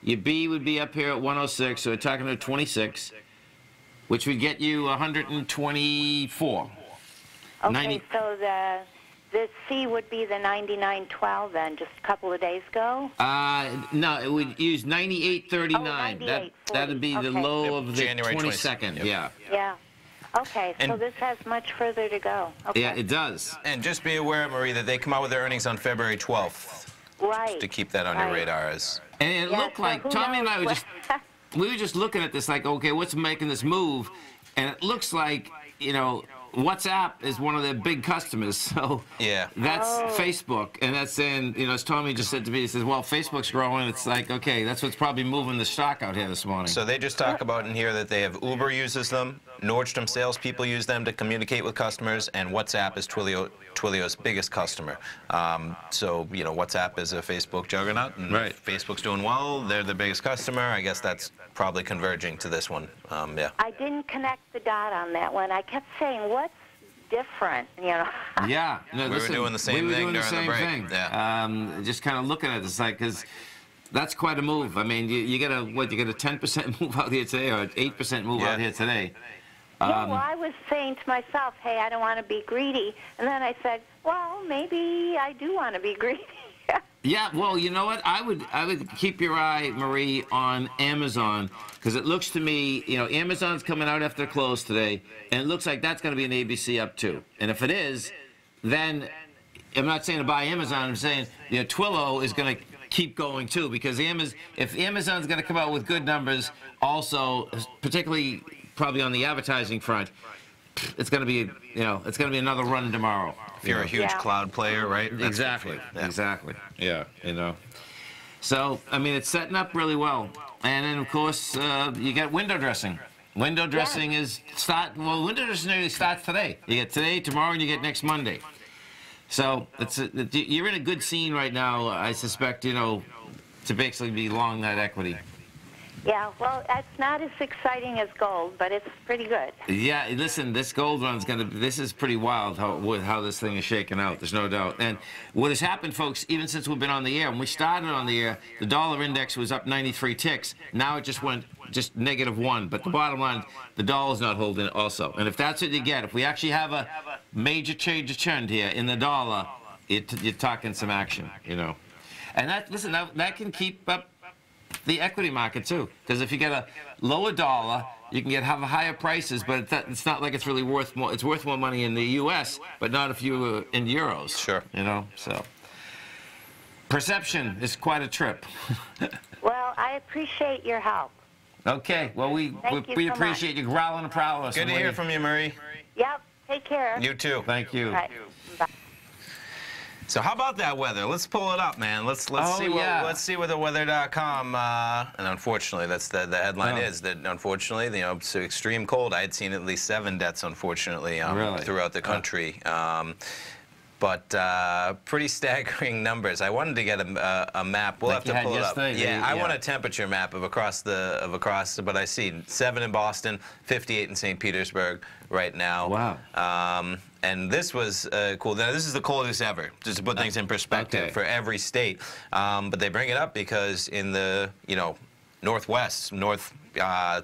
Your B would be up here at 106, so we're talking about 26, which would get you 124. Okay, 90. So the C would be the 99.12 then, just a couple of days ago? No, it would use 98.39. Oh, 98.40. That'd be the Okay. low of the January 22nd. Yep. Yeah. Yeah. Okay, so And- this has much further to go. Okay. Yeah, it does. And just be aware, Marie, that they come out with their earnings on February 12th. Right. To keep that on your Right. radar. As And it Yeah, looked so like who Tommy and I were knows we were just looking at this like, okay, what's making this move? And it looks like, you know, WhatsApp is one of their big customers, so yeah, that's Facebook, and that's saying, you know, as Tommy just said to me, he says, well, Facebook's growing. It's like, okay, that's what's probably moving the stock out here this morning. So they just talk about in here that they have Uber uses them, Nordstrom salespeople use them to communicate with customers, and WhatsApp is Twilio's biggest customer. So, you know, WhatsApp is a Facebook juggernaut, and Facebook's doing well. They're the biggest customer. I guess that's probably converging to this one. Yeah. I didn't connect the dot on that one. I kept saying, what's different, you know? Yeah. No, we were doing the same thing during the break. Yeah. Just kind of looking at it, it's like, because that's quite a move. I mean, you get a 10% move out here today, or 8% move out here today. Yeah, well, I was saying to myself, hey, I don't want to be greedy. And then I said, well, maybe I do want to be greedy. Yeah, well, you know what? I would keep your eye, Marie, on Amazon, because it looks to me, you know, Amazon's coming out after close today, and it looks like that's going to be an ABC up too. And if it is, then I'm not saying to buy Amazon. I'm saying, you know, Twilio is going to keep going too, because if Amazon's going to come out with good numbers, also, particularly probably on the advertising front, it's going to be, you know, it's going to be another run tomorrow. If you're a huge cloud player, right? Exactly. Exactly. Yeah, you know. So, I mean, it's setting up really well. And then, of course, you get window dressing. Window dressing window dressing really starts today. You get today, tomorrow, and you get next Monday. So, you're in a good scene right now, I suspect, you know, to basically be long that equity. Yeah, well, it's not as exciting as gold, but it's pretty good. Yeah, listen, this gold run's this is pretty wild how this thing is shaking out, there's no doubt. And what has happened, folks, even since we've been on the air, when we started on the air, the dollar index was up 93 ticks. Now it just went -1. But the bottom line, the dollar's not holding it also. And if that's what you get, if we actually have a major change of trend here in the dollar, you're talking some action, you know. And that can keep up the equity market too, because if you get a lower dollar, you can have higher prices, but it's not like it's really worth more. It's worth more money in the U.S., but not if you were in euros. Sure. You know, so perception is quite a trip. Well, I appreciate your help. Okay. Well, we appreciate you growling and prowling. Good to hear from you, Marie. Yep. Take care. You too. Thank you. All right. Bye. So how about that weather? Let's pull it up, man. Let's see what the weather.com and unfortunately that's the headline is that unfortunately, you know, it's extreme cold. I had seen at least 7 deaths unfortunately throughout the country. But pretty staggering numbers. I wanted to get a map. We'll have to pull it up. Yeah, I want a temperature map of across, but I see 7 in Boston, 58 in St. Petersburg right now. Wow. And this was cool. Now, this is the coldest ever, just to put things in perspective for every state. But they bring it up because in the, you know, northwest,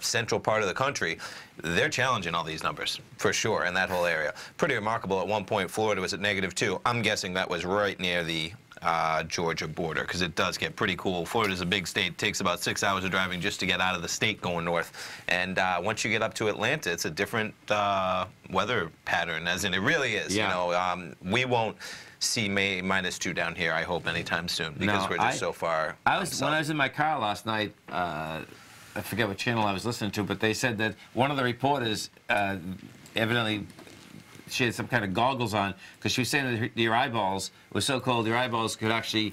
central part of the country, they're challenging all these numbers, for sure, in that whole area. Pretty remarkable. At one point, Florida was at -2. I'm guessing that was right near the Georgia border, because it does get pretty cool. Florida's a big state. It takes about 6 hours of driving just to get out of the state going north. And once you get up to Atlanta, it's a different weather pattern, as in it really is. Yeah. You know, we won't see -2 down here, I hope, anytime soon, because we're just so far. When I was in my car last night, I forget what channel I was listening to, but they said that one of the reporters evidently, she had some kind of goggles on, because she was saying that your eyeballs were so cold, your eyeballs could actually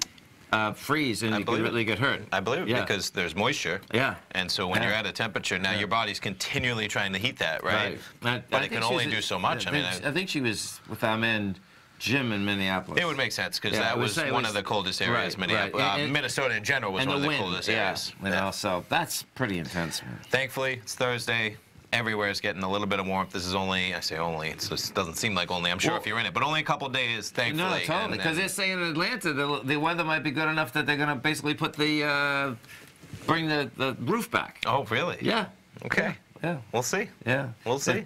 freeze and you could really get hurt. I believe it, because there's moisture. Yeah. And so when you're at a temperature, now your body's continually trying to heat that, right? But it can only do so much. I think she was with our man Jim in Minneapolis. It would make sense, because that was one of the coldest areas. Minnesota in general was one of the coldest areas. You know, so that's pretty intense, man. Thankfully, it's Thursday. Everywhere is getting a little bit of warmth. This is only, I say only, it doesn't seem like only, I'm sure if you're in it, but only a couple days, thankfully. No, totally, because they're saying in Atlanta the weather might be good enough that they're going to basically put bring the roof back. Oh, really? Yeah. Okay. Yeah. We'll see. Yeah. We'll see.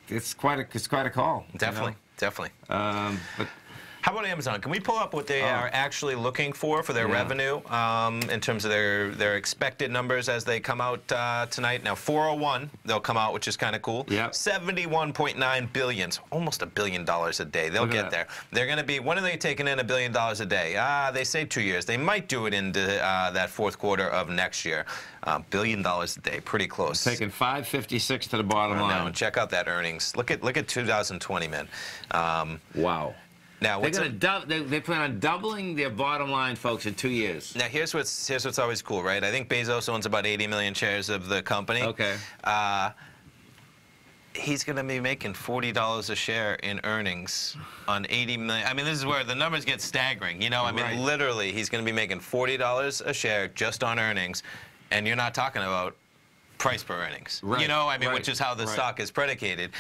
It's quite a call. Definitely. You know? Definitely. But How about Amazon? Can we pull up what they are actually looking for their revenue in terms of their expected numbers as they come out tonight? Now, 401 they'll come out, which is kind of cool. Yeah. 71.9 billion, so almost $1 billion a day. They'll get there. They're going to be, when are they taking in $1 billion a day? They say 2 years. They might do it into that fourth quarter of next year. $1 billion a day, pretty close. Taking 556 to the bottom line. And check out that earnings. Look at 2020, man. Wow. Now, they plan on doubling their bottom line, folks, in 2 years. Now, here's what's always cool, right? I think Bezos owns about 80 million shares of the company. Okay. He's going to be making $40 a share in earnings on 80 million. I mean, this is where the numbers get staggering. You know, I mean, literally, he's going to be making $40 a share just on earnings, and you're not talking about price per earnings. Right. You know, I mean, which is how the stock is predicated.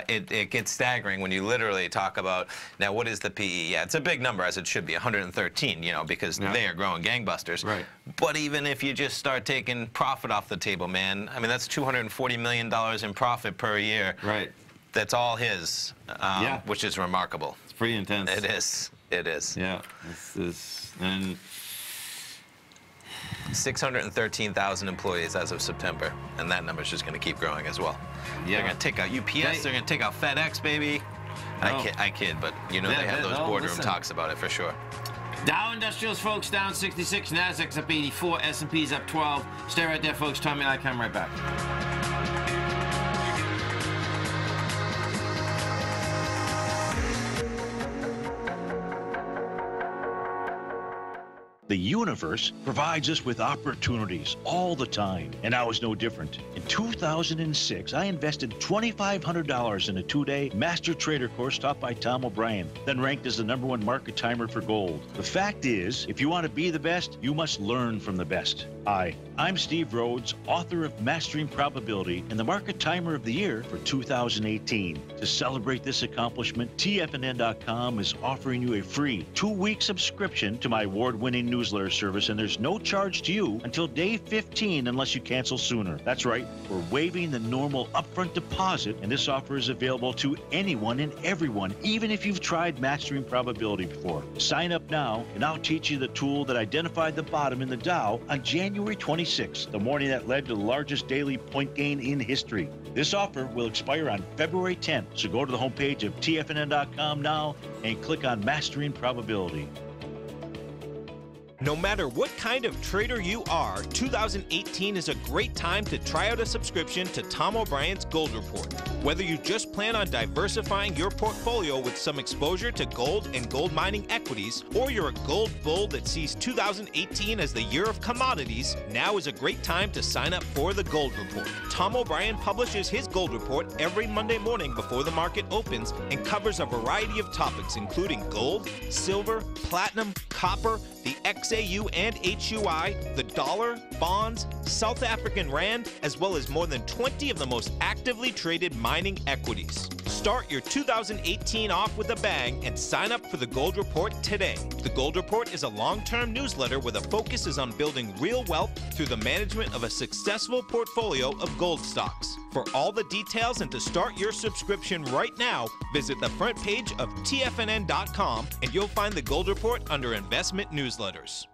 It gets staggering when you literally talk about, now, what is the PE? Yeah, it's a big number, as it should be, 113, you know, because they are growing gangbusters. Right. But even if you just start taking profit off the table, man, I mean, that's $240 million in profit per year. Right. That's all his, which is remarkable. It's pretty intense. It is. It is. Yeah. And 613,000 employees as of September, and that number's just going to keep growing as well. Yeah. They're going to take out UPS. They're going to take out FedEx, baby. I kid, but you know they have those boardroom talks about it for sure. Dow Industrials, folks, down 66. Nasdaq's up 84. S&P's up 12. Stay right there, folks. Tommy and I come right back. The universe provides us with opportunities all the time, and I was no different. In 2006, I invested $2,500 in a 2-day Master Trader course taught by Tom O'Brien, then ranked as the #1 market timer for gold. The fact is, if you want to be the best, you must learn from the best. Hi, I'm Steve Rhodes, author of Mastering Probability and the Market Timer of the Year for 2018. To celebrate this accomplishment, TFNN.com is offering you a free 2-week subscription to my award-winning newsletter service, and there's no charge to you until day 15 unless you cancel sooner. That's right, we're waiving the normal upfront deposit, and this offer is available to anyone and everyone, even if you've tried Mastering Probability before. Sign up now, and I'll teach you the tool that identified the bottom in the Dow on January 26th, the morning that led to the largest daily point gain in history. This offer will expire on February 10th, so go to the homepage of TFNN.com now and click on Mastering Probability. No matter what kind of trader you are, 2018 is a great time to try out a subscription to Tom O'Brien's Gold Report. Whether you just plan on diversifying your portfolio with some exposure to gold and gold mining equities, or you're a gold bull that sees 2018 as the year of commodities, now is a great time to sign up for the Gold Report. Tom O'Brien publishes his Gold Report every Monday morning before the market opens and covers a variety of topics including gold, silver, platinum, copper, the XAU and HUI, the dollar, bonds, South African rand, as well as more than 20 of the most actively traded mining equities. Start your 2018 off with a bang and sign up for the Gold Report today. The Gold Report is a long-term newsletter where the focus is on building real wealth through the management of a successful portfolio of gold stocks. For all the details and to start your subscription right now, visit the front page of TFNN.com and you'll find the Gold Report under Investment Newsletters.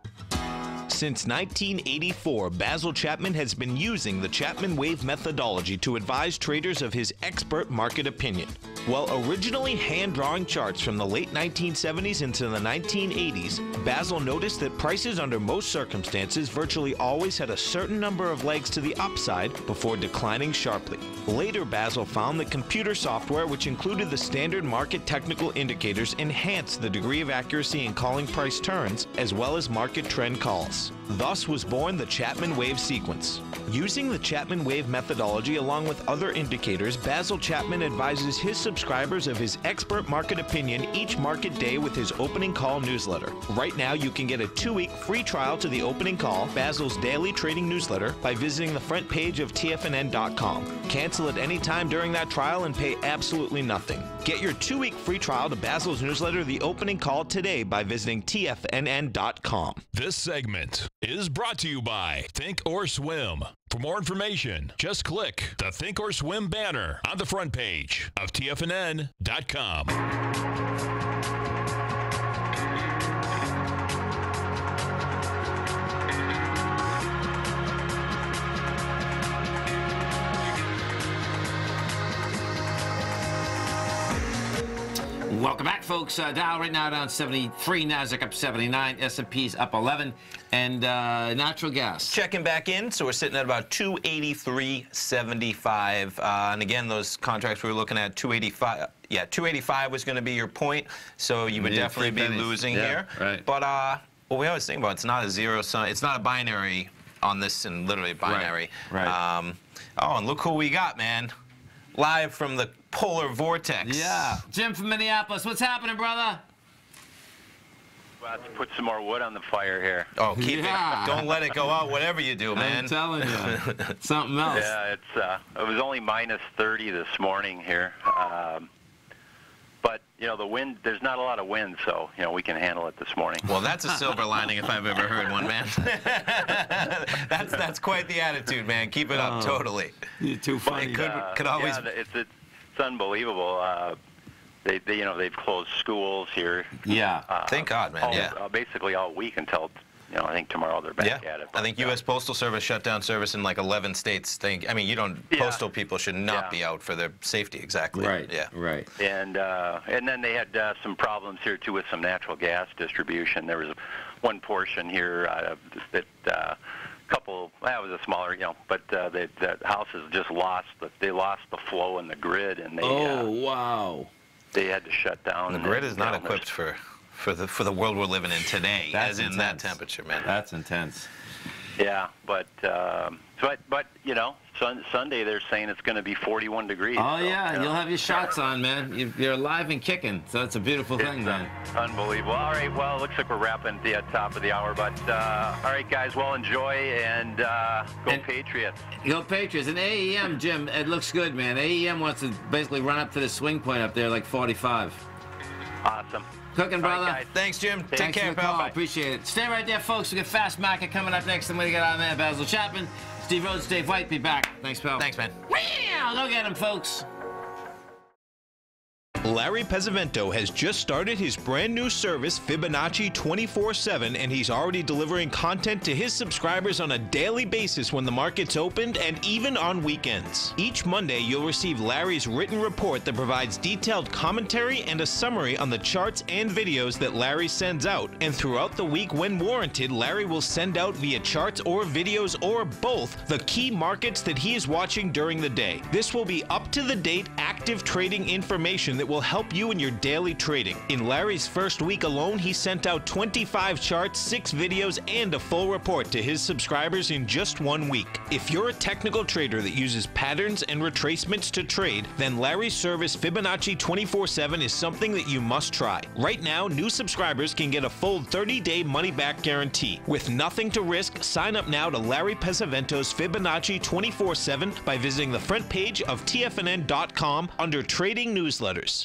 Since 1984, Basil Chapman has been using the Chapman Wave methodology to advise traders of his expert market opinion. While originally hand-drawing charts from the late 1970s into the 1980s, Basil noticed that prices under most circumstances virtually always had a certain number of legs to the upside before declining sharply. Later, Basil found that computer software, which included the standard market technical indicators, enhanced the degree of accuracy in calling price turns, as well as market trend calls. Thus was born the Chapman Wave sequence. Using the Chapman Wave methodology along with other indicators, Basil Chapman advises his subscribers of his expert market opinion each market day with his opening call newsletter. Right now, you can get a 2-week free trial to the opening call, Basil's daily trading newsletter, by visiting the front page of TFNN.com. Cancel at any time during that trial and pay absolutely nothing. Get your 2-week free trial to Basil's newsletter, The Opening Call, today by visiting TFNN.com. This segment is brought to you by Think or Swim. For more information, just click the Think or Swim banner on the front page of TFNN.com. Welcome back, folks. Dow right now down 73, Nasdaq up 79, S&P's up 11, and natural gas. Checking back in, so we're sitting at about 283.75. And again, those contracts we were looking at, 285. Yeah, 285 was going to be your point, so you would definitely be losing here. Right. But what we always think about, it's not a zero sum. It's not a binary on this, and literally binary. Right. Oh, and look who we got, man. Live from the polar vortex. Yeah. Jim from Minneapolis. What's happening, brother? About to put some more wood on the fire here. Oh, keep it. Don't let it go out, whatever you do, man. I'm telling you. Something else. Yeah, it was only minus 30 this morning here. But, you know, the wind, there's not a lot of wind, so, you know, we can handle it this morning. Well, that's a silver lining if I've ever heard one, man. that's quite the attitude, man. Keep it up, totally. You're too funny. Could always... Yeah, it's unbelievable. They've closed schools here. Yeah. Thank God, man. Basically all week until, you know, I think tomorrow they're back at it. But, I think U.S. Postal Service shut down service in like 11 states. I mean, postal people should not be out for their safety, exactly. Right. Yeah. Right. And then they had some problems here too with some natural gas distribution. There was one portion here that couple. That was a smaller, you know, but the houses just lost the flow in the grid, and they. Oh wow. They had to shut down. The grid is not equipped for the world we're living in today, as in that temperature, man. That's intense. Yeah, but you know, Sunday they're saying it's going to be 41 degrees. Oh, yeah, you'll have your shots on, man. You're alive and kicking, so that's a beautiful thing, man. Unbelievable. All right, well, it looks like we're wrapping at the top of the hour, but all right, guys, well, enjoy, and go Patriots. Go Patriots. And AEM, Jim, it looks good, man. AEM wants to basically run up to the swing point up there, like 45. Awesome. Cooking, brother. Right, thanks, Jim. Take care, pal. pal. Appreciate it. Stay right there, folks. We got Fast Market coming up next. I'm going to get out of there. Basil Chapman, Steve Rhodes, Dave White. Be back. Thanks, pal. Thanks, man. Wow, go get him, folks. Larry Pesavento has just started his brand new service, Fibonacci 24/7, and he's already delivering content to his subscribers on a daily basis when the market's opened and even on weekends. Each Monday, you'll receive Larry's written report that provides detailed commentary and a summary on the charts and videos that Larry sends out. And throughout the week, when warranted, Larry will send out via charts or videos or both the key markets that he is watching during the day. This will be up-to-the-date, active trading information that will help you in your daily trading. In Larry's first week alone, he sent out 25 charts, 6 videos, and a full report to his subscribers in just 1 week. If you're a technical trader that uses patterns and retracements to trade, then Larry's service Fibonacci 24/7 is something that you must try. Right now, new subscribers can get a full 30-day money-back guarantee. With nothing to risk, sign up now to Larry Pesavento's Fibonacci 24/7 by visiting the front page of TFNN.com under Trading Newsletters.